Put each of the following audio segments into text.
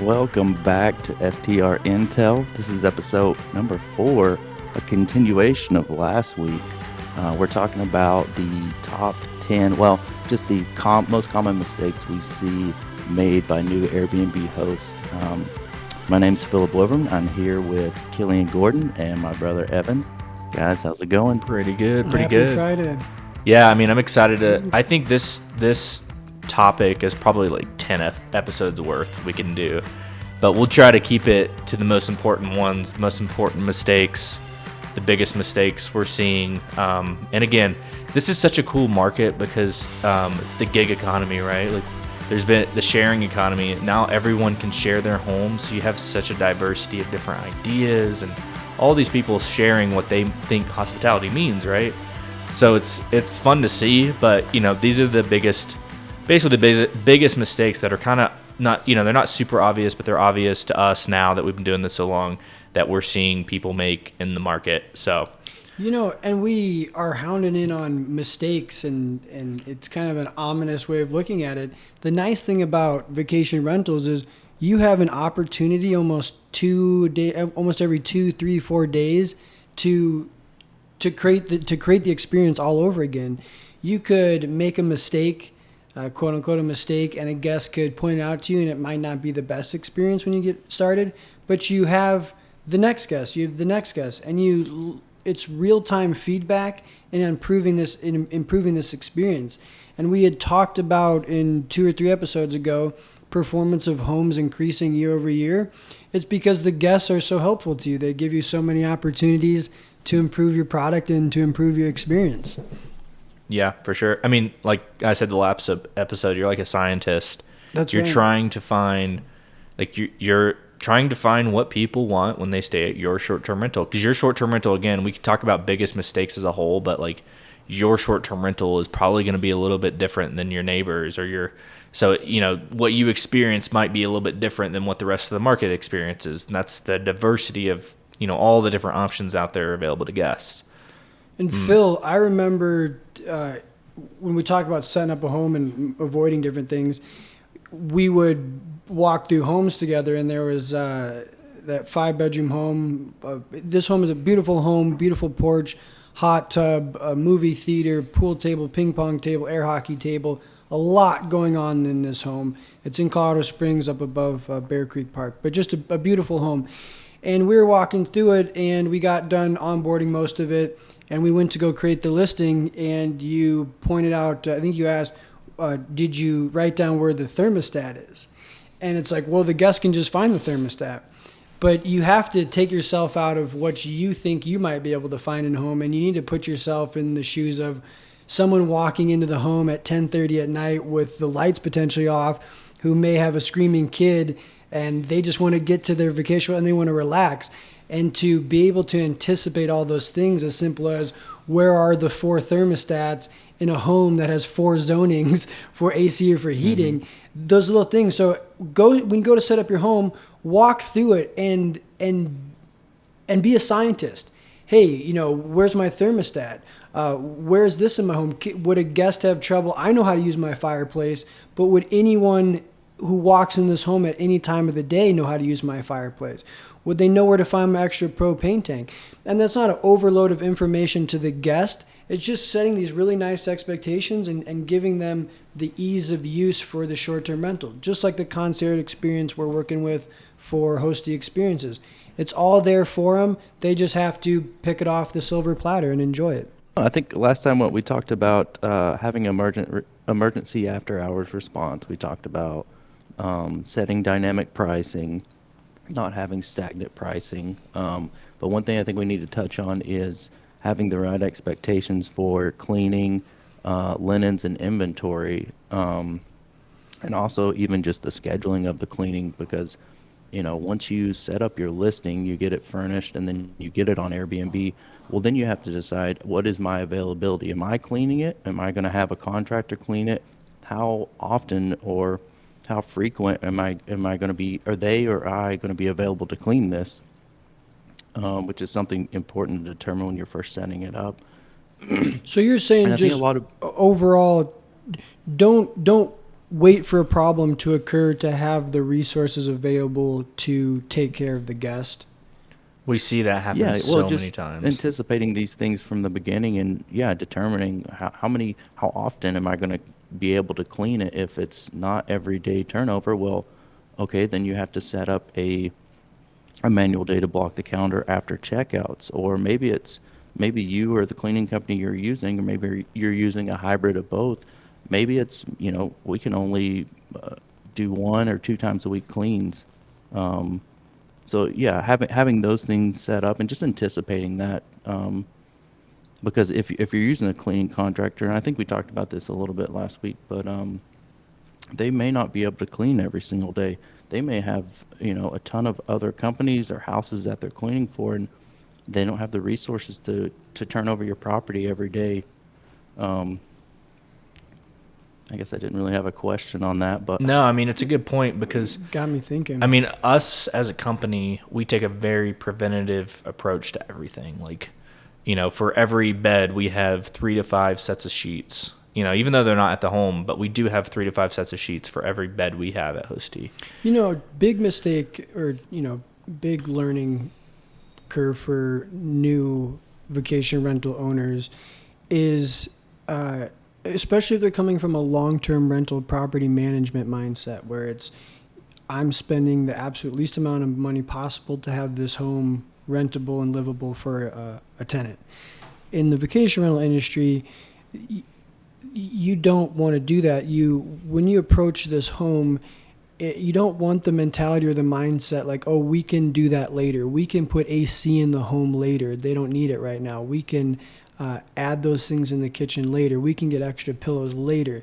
Welcome back to STR Intel. This is episode number 4, a continuation of last week. We're talking about the top 10, well, just the most common mistakes we see made by new Airbnb hosts. My name's Philip Wilburn. I'm here with Killian Gordon and my brother Evan. Guys, how's it going? Pretty good, pretty Happy good. Friday. Yeah, I mean, I'm excited to. I think this topic is probably like 10 episodes worth we can do, but we'll try to keep it to the most important ones, the most important mistakes, the biggest mistakes we're seeing. And again, this is such a cool market because it's the gig economy, right? Like, there's been the sharing economy. Now everyone can share their home, so you have such a diversity of different ideas and all these people sharing what they think hospitality means, right? So it's fun to see, but these are the biggest mistakes that are kind of not, they're not super obvious, but they're obvious to us now that we've been doing this so long that we're seeing people make in the market. So, And we are hounding in on mistakes, and it's kind of an ominous way of looking at it. The nice thing about vacation rentals is you have an opportunity almost every 2, 3, 4 days to create the experience all over again. You could make a mistake, quote unquote a mistake, and a guest could point it out to you, and it might not be the best experience when you get started, but you have the next guest, and it's real-time feedback and improving this experience. And we had talked about in 2 or 3 episodes ago, performance of homes increasing year over year. It's because the guests are so helpful to you. They give you so many opportunities to improve your product and to improve your experience. yeah, for sure. I mean, like I said the last episode, you're like a scientist. That's you're right. trying to find, like you're trying to find what people want when they stay at your short-term rental. Because your short-term rental, again, we could talk about biggest mistakes as a whole, but like your short-term rental is probably going to be a little bit different than your neighbors or your. So, what you experience might be a little bit different than what the rest of the market experiences. And that's the diversity of, all the different options out there available to guests. And Phil, I remember when we talk about setting up a home and avoiding different things, we would walk through homes together, and there was that 5-bedroom home. This home is a beautiful home, beautiful porch, hot tub, a movie theater, pool table, ping pong table, air hockey table. A lot going on in this home. It's in Colorado Springs up above Bear Creek Park, but just a beautiful home. And we were walking through it, and we got done onboarding most of it, and we went to go create the listing, and you pointed out, I think you asked, did you write down where the thermostat is? And it's like, well, the guest can just find the thermostat. But you have to take yourself out of what you think you might be able to find in a home, and you need to put yourself in the shoes of someone walking into the home at 10:30 at night with the lights potentially off, who may have a screaming kid, and they just want to get to their vacation and they want to relax. And to be able to anticipate all those things, as simple as where are the 4 thermostats in a home that has 4 zonings for AC or for heating, those little things. So when you go to set up your home, walk through it and be a scientist. Hey, where's my thermostat? Where's this in my home? Would a guest have trouble? I know how to use my fireplace, but would anyone who walks in this home at any time of the day know how to use my fireplace? Would they know where to find my extra propane tank? And that's not an overload of information to the guest. It's just setting these really nice expectations and giving them the ease of use for the short-term rental, just like the concierge experience we're working with for Hosty Experiences. It's all there for them. They just have to pick it off the silver platter and enjoy it. I think last time what we talked about having emergency after-hours response. We talked about setting dynamic pricing, not having stagnant pricing. But one thing I think we need to touch on is having the right expectations for cleaning, linens, and inventory, and also even just the scheduling of the cleaning, because once you set up your listing, you get it furnished, and then you get it on Airbnb. Well, then you have to decide, what is my availability? Am I cleaning it? Am I going to have a contractor clean it? How often or how frequent am I going to be? Are they or I going to be available to clean this? Which is something important to determine when you're first setting it up. So you're saying And I think just a lot of overall, don't wait for a problem to occur to have the resources available to take care of the guest. We see that happen Yeah, well, so just many times. anticipating these things from the beginning and yeah, determining how often am I going to be able to clean it. If it's not everyday turnover, well, okay, then you have to set up a manual day to block the calendar after checkouts, or maybe you or the cleaning company you're using, or maybe you're using a hybrid of both. Maybe it's, we can only do 1 or 2 times a week cleans. So yeah, having those things set up and just anticipating that, because if you're using a cleaning contractor, and I think we talked about this a little bit last week, but they may not be able to clean every single day. They may have a ton of other companies or houses that they're cleaning for, and they don't have the resources to turn over your property every day. Um, I guess I didn't really have a question on that, but No, I mean, it's a good point because, Got me thinking. I mean, us as a company, we take a very preventative approach to everything. Like, for every bed, we have 3 to 5 sets of sheets. Even though they're not at the home, but we do have 3 to 5 sets of sheets for every bed we have at Hosty. Big mistake or, big learning curve for new vacation rental owners is, especially if they're coming from a long-term rental property management mindset where it's, I'm spending the absolute least amount of money possible to have this home rentable and livable for a tenant. In the vacation rental industry, you don't want to do that. When you approach this home, you don't want the mentality or the mindset like, oh, we can do that later. We can put AC in the home later. They don't need it right now. We can add those things in the kitchen later. We can get extra pillows later.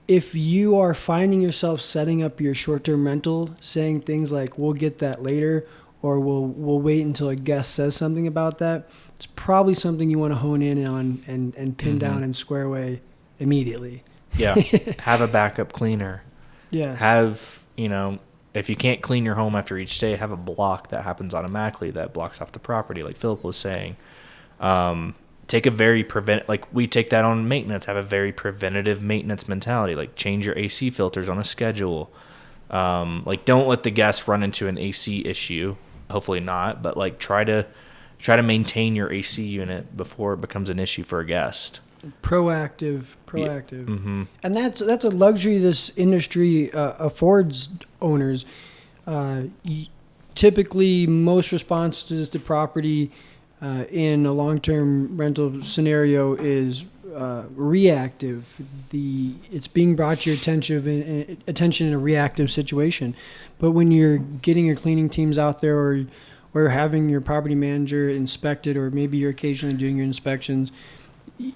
If you are finding yourself setting up your short-term rental, saying things like, we'll get that later, or we'll wait until a guest says something about that, it's probably something you want to hone in on and pin down and square away immediately. Yeah. Have a backup cleaner. Yes. Have, if you can't clean your home after each day, have a block that happens automatically that blocks off the property, like Philip was saying. Take a very we take that on maintenance, have a very preventative maintenance mentality, like change your AC filters on a schedule. Don't let the guests run into an AC issue. Hopefully not, but try to maintain your AC unit before it becomes an issue for a guest. Proactive. Yeah. Mm-hmm. And that's a luxury this industry affords owners. Typically, most responses to property in a long-term rental scenario is reactive. It's being brought to your attention in a reactive situation. But when you're getting your cleaning teams out there, or having your property manager inspect it, or maybe you're occasionally doing your inspections,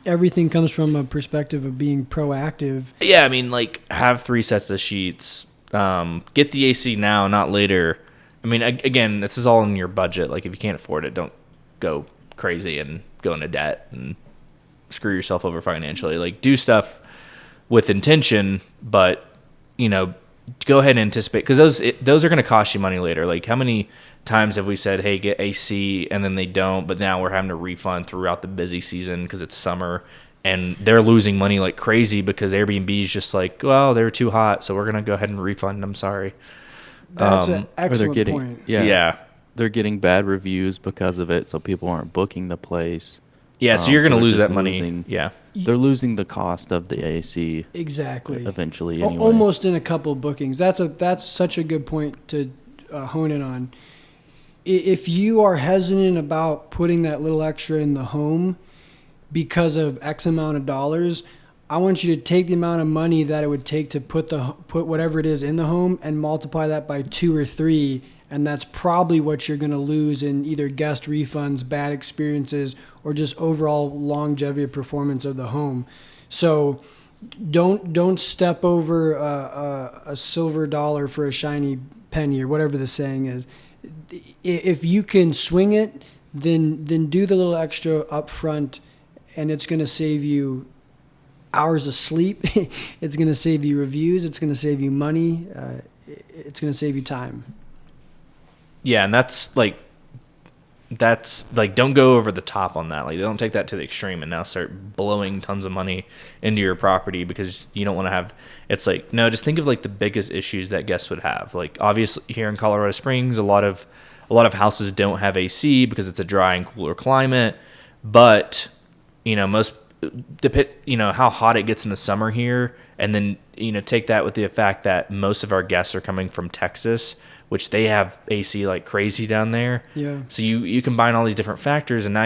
everything comes from a perspective of being proactive. Yeah, I mean, have 3 sets of sheets. Get the AC now, not later. I mean, again, this is all in your budget. If you can't afford it, don't go crazy and go into debt and screw yourself over financially. Do stuff with intention, but go ahead and anticipate, because those are going to cost you money later. How many times have we said, hey, get AC, and then they don't, but now we're having to refund throughout the busy season because it's summer, and they're losing money like crazy because Airbnb is just well, they're too hot, so we're going to go ahead and refund them. Sorry. That's an excellent point. Yeah. They're getting bad reviews because of it, so people aren't booking the place. Yeah, so you're going to they're lose just that money. losing- Yeah. They're losing the cost of the AC Exactly. eventually anyway. Almost in a couple of bookings. That's such a good point to hone in on. If you are hesitant about putting that little extra in the home because of X amount of dollars, I want you to take the amount of money that it would take to put whatever it is in the home and multiply that by 2 or 3, and that's probably what you're going to lose in either guest refunds, bad experiences, or just overall longevity of performance of the home. So don't step over a silver dollar for a shiny penny, or whatever the saying is. If you can swing it, then do the little extra up front, and it's going to save you hours of sleep. It's going to save you reviews. It's going to save you money. It's going to save you time. Yeah, and that's that's like, don't go over the top on that. Like, don't take that to the extreme and now start blowing tons of money into your property because you don't want to have. It's like, no, just think of like the biggest issues that guests would have. Like, obviously here in Colorado Springs, a lot of houses don't have AC because it's a dry and cooler climate. But most how hot it gets in the summer here, and then take that with the fact that most of our guests are coming from Texas, which they have AC like crazy down there. Yeah. So you combine all these different factors, and now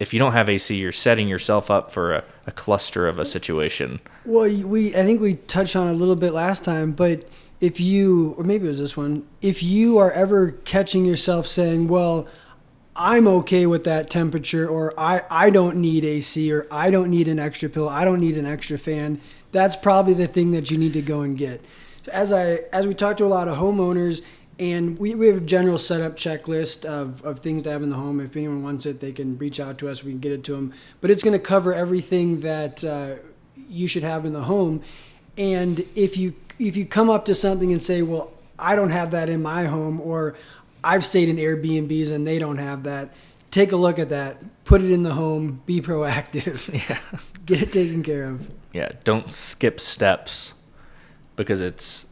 if you don't have AC, you're setting yourself up for a cluster of a situation. Well, I think we touched on it a little bit last time, but if you, or maybe it was this one, if you are ever catching yourself saying, well, I'm okay with that temperature, or I don't need AC, or I don't need an extra pillow, I don't need an extra fan, that's probably the thing that you need to go and get. As we talk to a lot of homeowners, and we have a general setup checklist of things to have in the home. If anyone wants it, they can reach out to us. We can get it to them. But it's going to cover everything that you should have in the home. And if you come up to something and say, well, I don't have that in my home, or I've stayed in Airbnbs and they don't have that, take a look at that. Put it in the home. Be proactive. Yeah. Get it taken care of. Yeah. Don't skip steps because it's,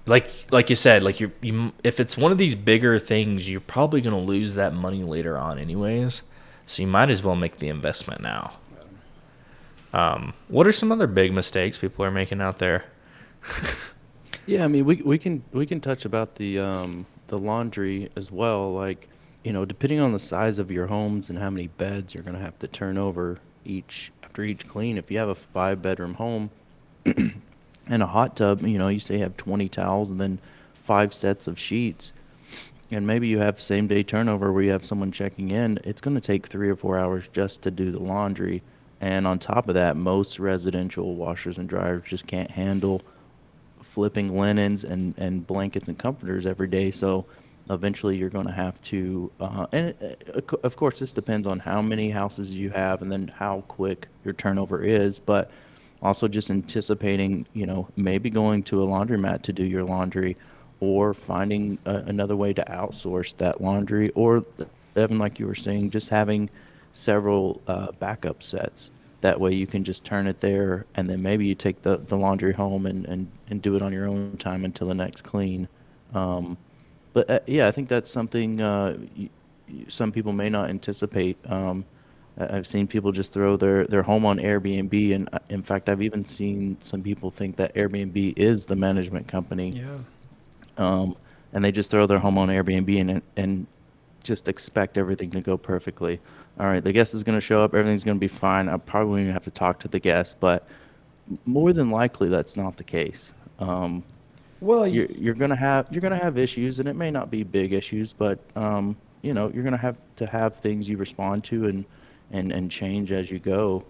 like you said, like you if it's one of these bigger things, you're probably going to lose that money later on anyways. So you might as well make the investment now. What are some other big mistakes people are making out there? Yeah, I mean, we can touch about the laundry as well. Like, depending on the size of your homes and how many beds you're going to have to turn over after each clean. If you have a 5-bedroom home and a hot tub, you say you have 20 towels and then 5 sets of sheets, and maybe you have same day turnover where you have someone checking in, it's going to take 3 or 4 hours just to do the laundry. And on top of that, most residential washers and dryers just can't handle flipping linens and blankets and comforters every day. So eventually you're going to have to, of course, this depends on how many houses you have and then how quick your turnover is, but also just anticipating, maybe going to a laundromat to do your laundry, or finding another way to outsource that laundry, or Evan, like you were saying, just having several backup sets. That way you can just turn it there, and then maybe you take the laundry home and do it on your own time until the next clean. But I think that's something some people may not anticipate. I've seen people just throw their home on Airbnb, and in fact, I've even seen some people think that Airbnb is the management company. Yeah. And they just throw their home on Airbnb and just expect everything to go perfectly. All right, the guest is going to show up, everything's going to be fine. I probably won't even have to talk to the guest, but more than likely that's not the case. Well, You're going to have issues, and it may not be big issues, but you're going to have things you respond to and change as you go.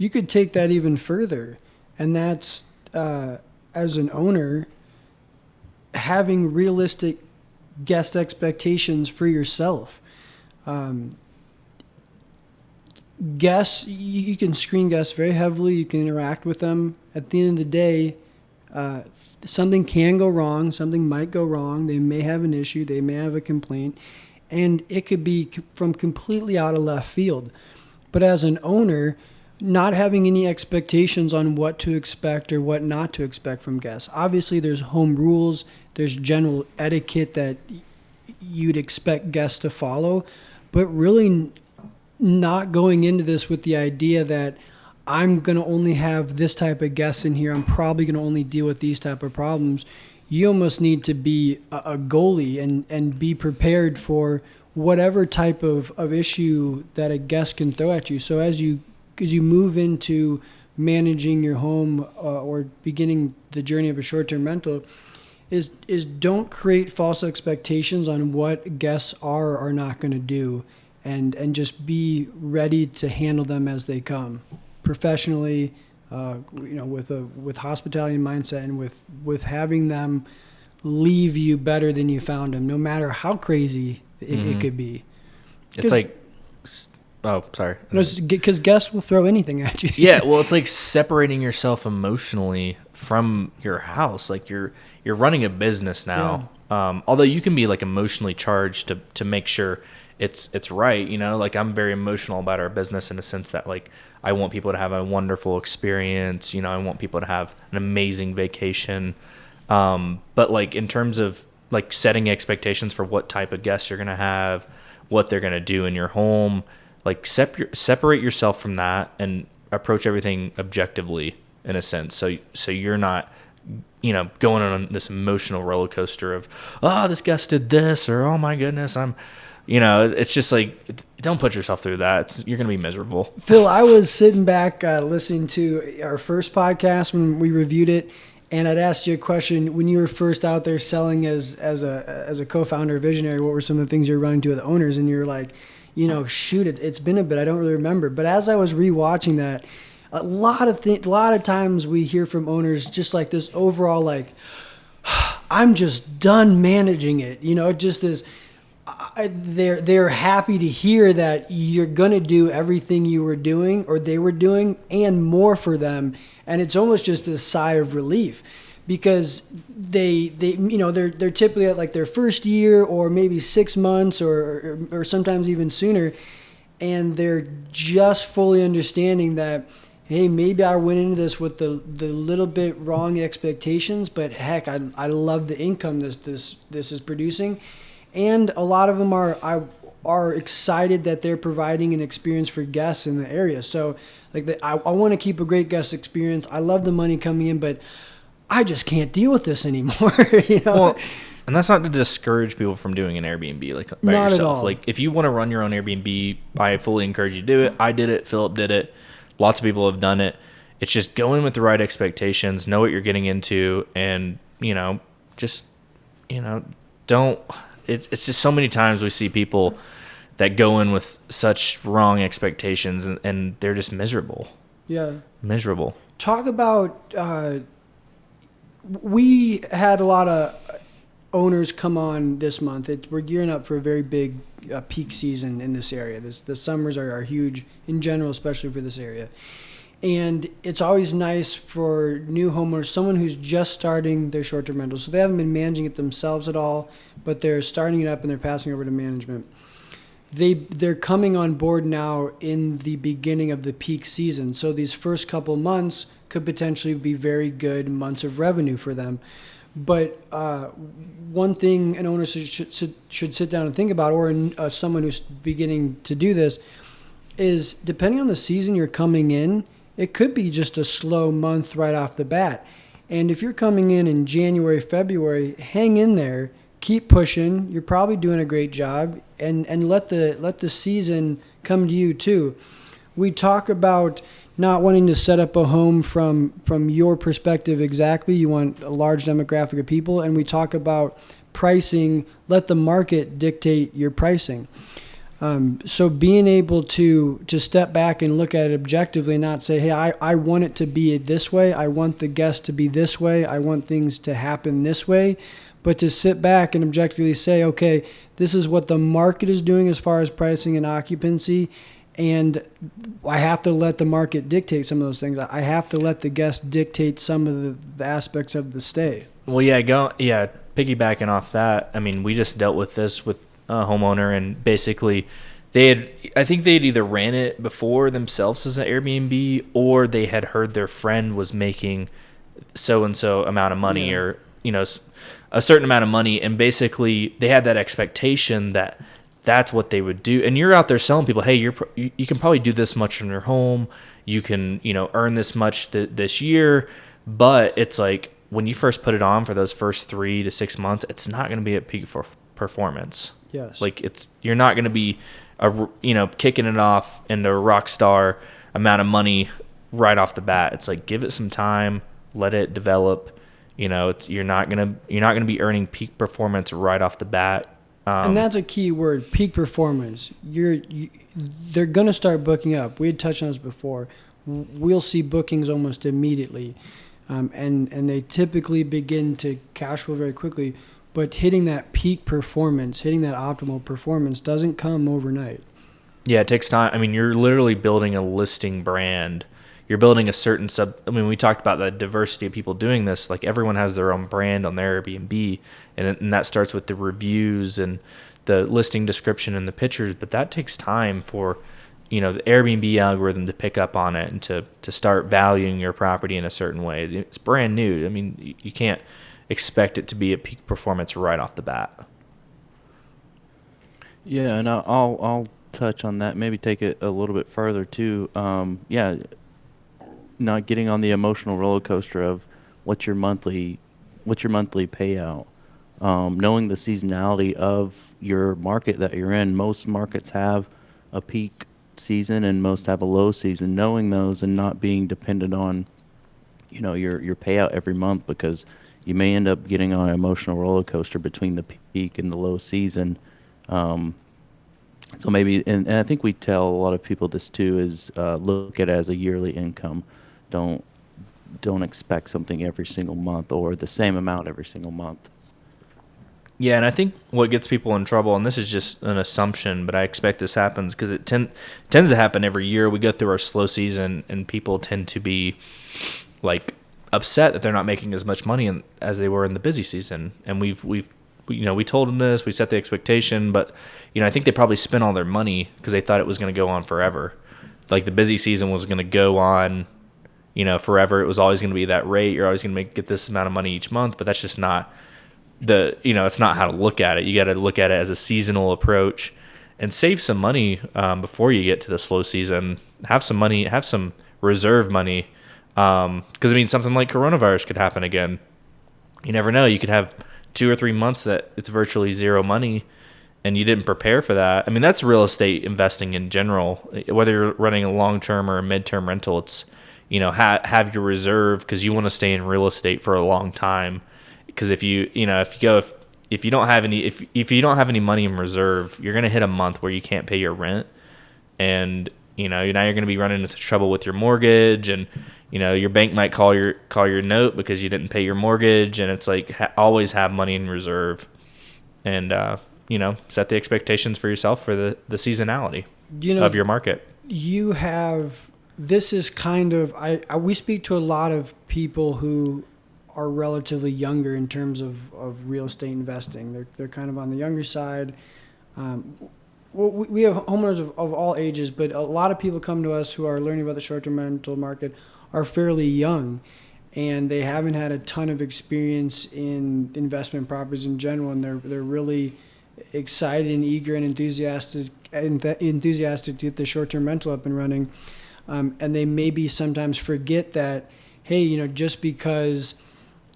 you could take that even further, and that's as an owner, having realistic guest expectations for yourself. Guests, you can screen guests very heavily. You can interact with them. At the end of the day, something can go wrong. Something might go wrong. They may have an issue. They may have a complaint. And it could be from completely out of left field. But as an owner, not having any expectations on what to expect or what not to expect from guests. Obviously, there's home rules. There's general etiquette that you'd expect guests to follow. But really not going into this with the idea that I'm going to only have this type of guests in here. I'm probably going to only deal with these type of problems. You almost need to be a goalie and be prepared for whatever type of issue that a guest can throw at you. So as you move into managing your home or beginning the journey of a short-term rental, is don't create false expectations on what guests are or are not going to do, and just be ready to handle them as they come, professionally, with hospitality mindset, and with having them leave you better than you found them, no matter how crazy it could be. It's like, oh, sorry. Because guests will throw anything at you. Yeah, well, it's like separating yourself emotionally from your house. Like you're running a business now, Although you can be like emotionally charged to make sure it's right, you know, like I'm very emotional about our business in a sense that like I want people to have a wonderful experience, you know, I want people to have an amazing vacation. But like in terms of like setting expectations for what type of guests you're going to have, what they're going to do in your home, like separate yourself from that and approach everything objectively in a sense. So you're not, you know, going on this emotional roller coaster of, oh, this guest did this, or oh my goodness, you know, it's just like, don't put yourself through that. You're going to be miserable. Phil, I was sitting back listening to our first podcast when we reviewed it, and I'd asked you a question when you were first out there selling as a co-founder, visionary. What were some of the things you were running to with the owners? And you're like, you know, shoot, it's been a bit. I don't really remember. But as I was rewatching that, a lot of times we hear from owners just like this overall like, I'm just done managing it. You know, just this. They're happy to hear that you're going to do everything you were doing or they were doing and more for them, and it's almost just a sigh of relief because they you know they're typically at like their first year or maybe 6 months or sometimes even sooner, and they're just fully understanding that, hey, maybe I went into this with the little bit wrong expectations, but heck, I love the income this is producing. And a lot of them are excited that they're providing an experience for guests in the area. So, like, I want to keep a great guest experience. I love the money coming in, but I just can't deal with this anymore. You know? Well, and that's not to discourage people from doing an Airbnb like by not yourself. at all. Like, if you want to run your own Airbnb, I fully encourage you to do it. I did it. Philip did it. Lots of people have done it. It's just go in with the right expectations, know what you're getting into, and just don't. It's just so many times we see people that go in with such wrong expectations and they're just miserable. Yeah. Miserable. Talk about, we had a lot of owners come on this month. We're gearing up for a very big peak season in this area. The summers are huge in general, especially for this area. And it's always nice for new homeowners, someone who's just starting their short-term rental. So they haven't been managing it themselves at all, but they're starting it up and they're passing over to management. They're coming on board now in the beginning of the peak season. So these first couple months could potentially be very good months of revenue for them. But one thing an owner should sit down and think about, or someone who's beginning to do this, is depending on the season you're coming in, it could be just a slow month right off the bat. And if you're coming in January, February, hang in there, keep pushing. You're probably doing a great job, and let the season come to you too. We talk about not wanting to set up a home from your perspective exactly. You want a large demographic of people, and we talk about pricing. Let the market dictate your pricing. So being able to step back and look at it objectively, not say, hey, I want it to be this way. I want the guest to be this way. I want things to happen this way. But to sit back and objectively say, okay, this is what the market is doing as far as pricing and occupancy. And I have to let the market dictate some of those things. I have to let the guest dictate some of the aspects of the stay. Well, piggybacking off that, I mean, we just dealt with this with a homeowner, and basically I think they'd either ran it before themselves as an Airbnb, or they had heard their friend was making so-and-so amount of money, or, a certain amount of money. And basically they had that expectation that that's what they would do. And you're out there selling people, hey, you can probably do this much in your home. You can, earn this much this year. But it's like when you first put it on for those first 3 to 6 months, it's not going to be at peak for performance. Yes. Like you're not going to be kicking it off into a rock star amount of money right off the bat. It's like, give it some time, let it develop. You're not going to be earning peak performance right off the bat. And that's a key word, peak performance. They're going to start booking up. We had touched on this before. We'll see bookings almost immediately. And they typically begin to cash flow very quickly. But hitting that peak performance, hitting that optimal performance doesn't come overnight. Yeah, it takes time. I mean, you're literally building a listing brand. you're building a certain I mean, we talked about the diversity of people doing this. Like everyone has their own brand on their Airbnb, and that starts with the reviews and the listing description and the pictures. But that takes time for, the Airbnb algorithm to pick up on it and to start valuing your property in a certain way. It's brand new. I mean, you can't expect it to be at peak performance right off the bat. Yeah, and I'll touch on that. Maybe take it a little bit further too. Yeah, not getting on the emotional roller coaster of what's your monthly payout. Knowing the seasonality of your market that you're in. Most markets have a peak season and most have a low season. Knowing those and not being dependent on, your payout every month, because you may end up getting on an emotional roller coaster between the peak and the low season. So maybe, and I think we tell a lot of people this too, is look at it as a yearly income. Don't expect something every single month or the same amount every single month. Yeah, and I think what gets people in trouble, and this is just an assumption, but I expect this happens because it tends to happen every year. We go through our slow season, and people tend to be like upset that they're not making as much money as they were in the busy season. And we told them this, we set the expectation, but I think they probably spent all their money because they thought it was going to go on forever. Like the busy season was going to go on, forever. It was always going to be that rate. You're always going to get this amount of money each month, but that's just not it's not how to look at it. You got to look at it as a seasonal approach and save some money before you get to the slow season. Have some money, have some reserve money. Because something like coronavirus could happen again. You never know. You could have 2 or 3 months that it's virtually zero money and you didn't prepare for that. I mean, that's real estate investing in general. Whether you're running a long-term or a mid-term rental, it's, have your reserve because you want to stay in real estate for a long time. Because if you don't have any money in reserve, you're going to hit a month where you can't pay your rent. And, now you're going to be running into trouble with your mortgage, and, your bank might call your note because you didn't pay your mortgage. And it's like, always have money in reserve and, set the expectations for yourself for the seasonality of your market. This is kind of, we speak to a lot of people who are relatively younger in terms of real estate investing. They're kind of on the younger side. We have homeowners of all ages, but a lot of people come to us who are learning about the short-term rental market are fairly young, and they haven't had a ton of experience in investment properties in general, and they're really excited and eager and enthusiastic to get the short-term rental up and running. And they maybe sometimes forget that, hey, just because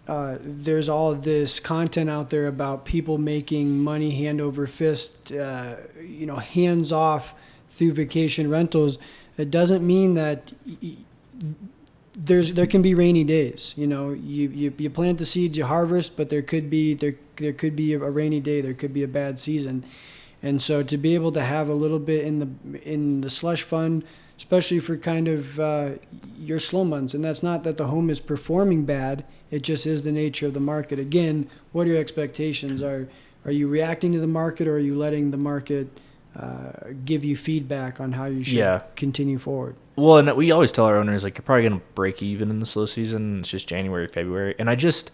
there's all this content out there about people making money hand over fist, hands off through vacation rentals, it doesn't mean that there can be rainy days. You plant the seeds, you harvest, but there could be a rainy day, there could be a bad season. And so to be able to have a little bit in the slush fund, especially for kind of your slow months, and that's not that the home is performing bad, it just is the nature of the market. Again, what are your expectations? Are you reacting to the market, or are you letting the market give you feedback on how you should continue forward? Well, and we always tell our owners, like, you're probably going to break even in the slow season. It's just January, February. And I just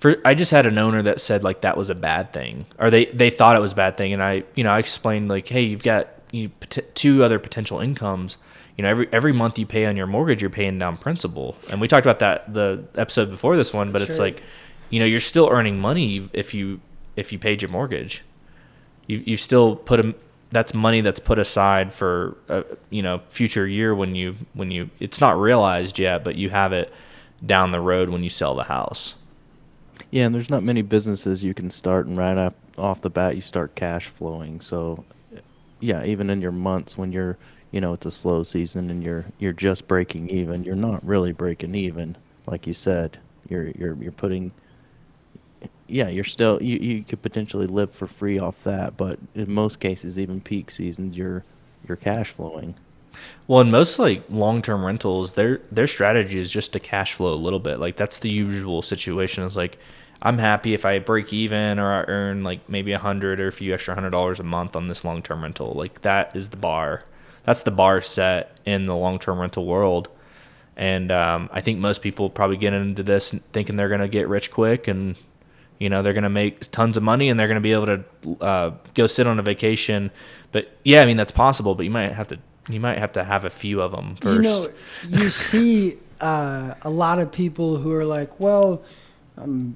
had an owner that said, like, that was a bad thing, or they thought it was a bad thing. And I explained, like, hey, you've got 2 other potential incomes. Every month you pay on your mortgage, you're paying down principal. And we talked about that the episode before this one, but It's like, you're still earning money if you paid your mortgage. You still that's money that's put aside for future year when you it's not realized yet, but you have it down the road when you sell the house. Yeah, and there's not many businesses you can start and right off the bat you start cash flowing. So yeah, even in your months when you're it's a slow season and you're just breaking even, you're not really breaking even. Like you said, you're putting, you're still, you could potentially live for free off that, but in most cases, even peak seasons, you're cash flowing. Well, in most like long-term rentals, their strategy is just to cash flow a little bit. Like that's the usual situation. It's like, I'm happy if I break even or I earn like maybe $100 or a few extra $100 a month on this long-term rental. Like that is the bar. That's the bar set in the long-term rental world. And I think most people probably get into this thinking they're going to get rich quick, and they're going to make tons of money, and they're going to be able to go sit on a vacation. But yeah, I mean that's possible, but you might have to have a few of them first. You see a lot of people who are like, well, and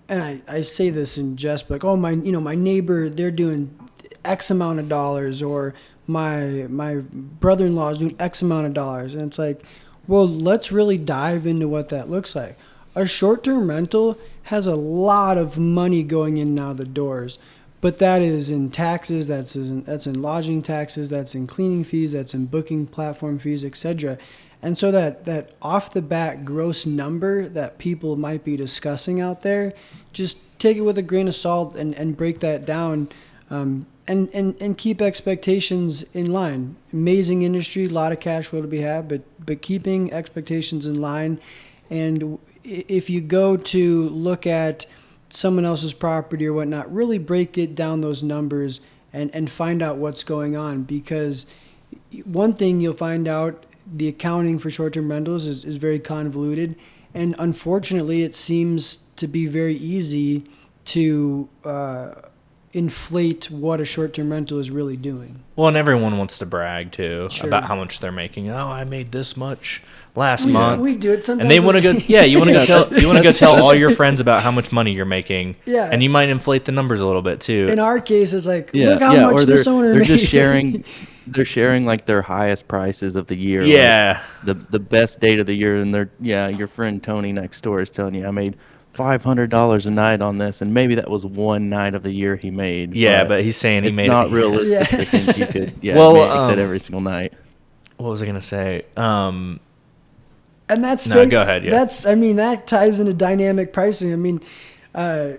I say this in jest, like, oh, my neighbor, they're doing X amount of dollars, or my brother-in-law is doing X amount of dollars, and it's like, well, let's really dive into what that looks like. A short-term rental has a lot of money going in and out of the doors, but that is in taxes, that's in lodging taxes, that's in cleaning fees, that's in booking platform fees, etc. And so that off the bat gross number that people might be discussing out there, just take it with a grain of salt and break that down, and keep expectations in line. Amazing industry, a lot of cash flow to be had, but keeping expectations in line. And if you go to look at someone else's property or whatnot, really break it down, those numbers, and find out what's going on. Because one thing you'll find out, the accounting for short-term rentals is very convoluted. And unfortunately, it seems to be very easy to inflate what a short-term rental is really doing. Well, and everyone wants to brag too about how much they're making. Oh, I made this much last month. We do it sometimes. And they want to go. Yeah, you want to go tell all your friends about how much money you're making. Yeah. And you might inflate the numbers a little bit too. In our case, it's like, look how much this owner they're made. just sharing. They're sharing like their highest prices of the year. Yeah. Like the best date of the year, and your friend Tony next door is telling you, I made $500 a night on this, and maybe that was one night of the year he made. Yeah, but he's saying he made it. It's not realistic to think you could make that every single night. What was I gonna say? And that's no, go ahead. Yeah. That ties into dynamic pricing. I mean, I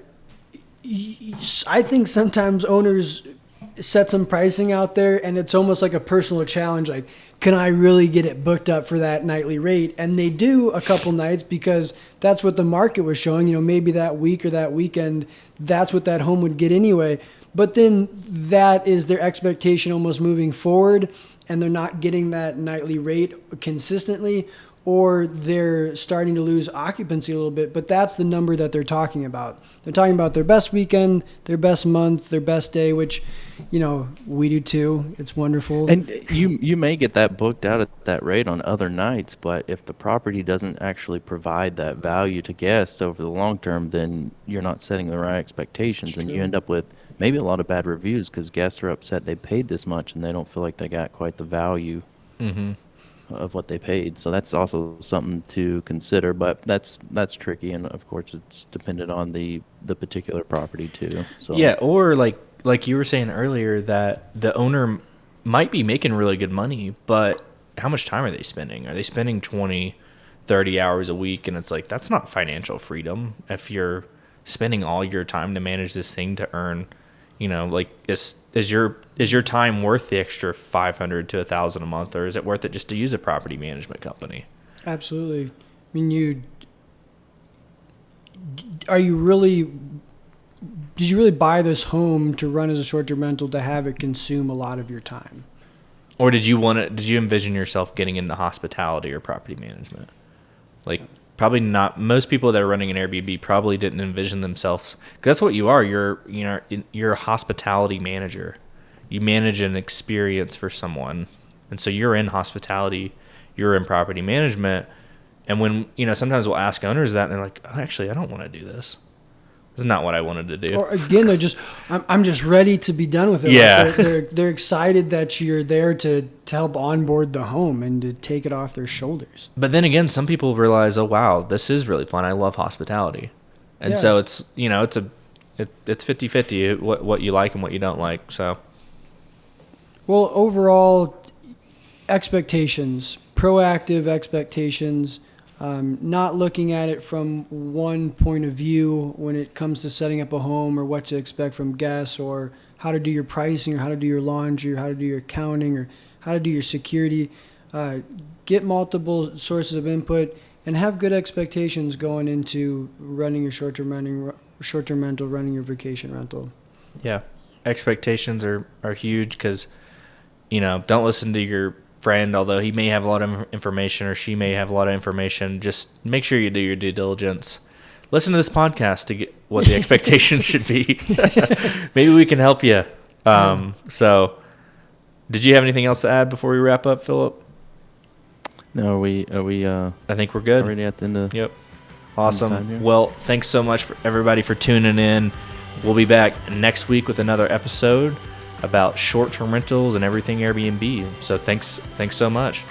think sometimes owners set some pricing out there, and it's almost like a personal challenge. Like, can I really get it booked up for that nightly rate? And they do a couple nights because that's what the market was showing. Maybe that week or that weekend, that's what that home would get anyway. But then that is their expectation almost moving forward, and they're not getting that nightly rate consistently, or they're starting to lose occupancy a little bit. But that's the number that they're talking about. They're talking about their best weekend, their best month, their best day, which, we do too. It's wonderful. And you may get that booked out at that rate on other nights, but if the property doesn't actually provide that value to guests over the long term, then you're not setting the right expectations, and you end up with maybe a lot of bad reviews because guests are upset they paid this much and they don't feel like they got quite the value of what they paid. So that's also something to consider, but that's tricky, and of course it's dependent on the particular property too. So yeah, or like you were saying earlier, that the owner might be making really good money, but how much time are they spending? Are they spending 20, 30 hours a week? And it's like, that's not financial freedom if you're spending all your time to manage this thing to earn, is your time worth the extra $500 to $1,000 a month, or is it worth it just to use a property management company? Absolutely. I mean, did you really buy this home to run as a short-term rental to have it consume a lot of your time? Or did you envision yourself getting into hospitality or property management? Like, probably not. Most people that are running an Airbnb probably didn't envision themselves, because that's what you are. You're a hospitality manager. You manage an experience for someone, and so you're in hospitality, you're in property management. And when sometimes we'll ask owners that, and they're like, oh, actually, I don't want to do this. This is not what I wanted to do. Or again, they're just, I'm just ready to be done with it. Yeah. Like they're excited that you're there to help onboard the home and to take it off their shoulders. But then again, some people realize, oh wow, this is really fun. I love hospitality, and so it's it's 50-50 what you like and what you don't like. So, well, overall, expectations, proactive expectations. Not looking at it from one point of view when it comes to setting up a home, or what to expect from guests, or how to do your pricing, or how to do your laundry, or how to do your accounting, or how to do your security. Get multiple sources of input and have good expectations going into running your short-term rental, running your vacation rental. yeah, expectations are huge, because don't listen to friend, although he may have a lot of information or she may have a lot of information, just make sure you do your due diligence. Listen to this podcast to get what the expectations should be. Maybe we can help you. So did you have anything else to add before we wrap up, Philip? No, are we I think we're good. already at the end of Yep. time Awesome. here? Well, thanks so much for everybody for tuning in. We'll be back next week with another episode about short-term rentals and everything Airbnb. So thanks so much.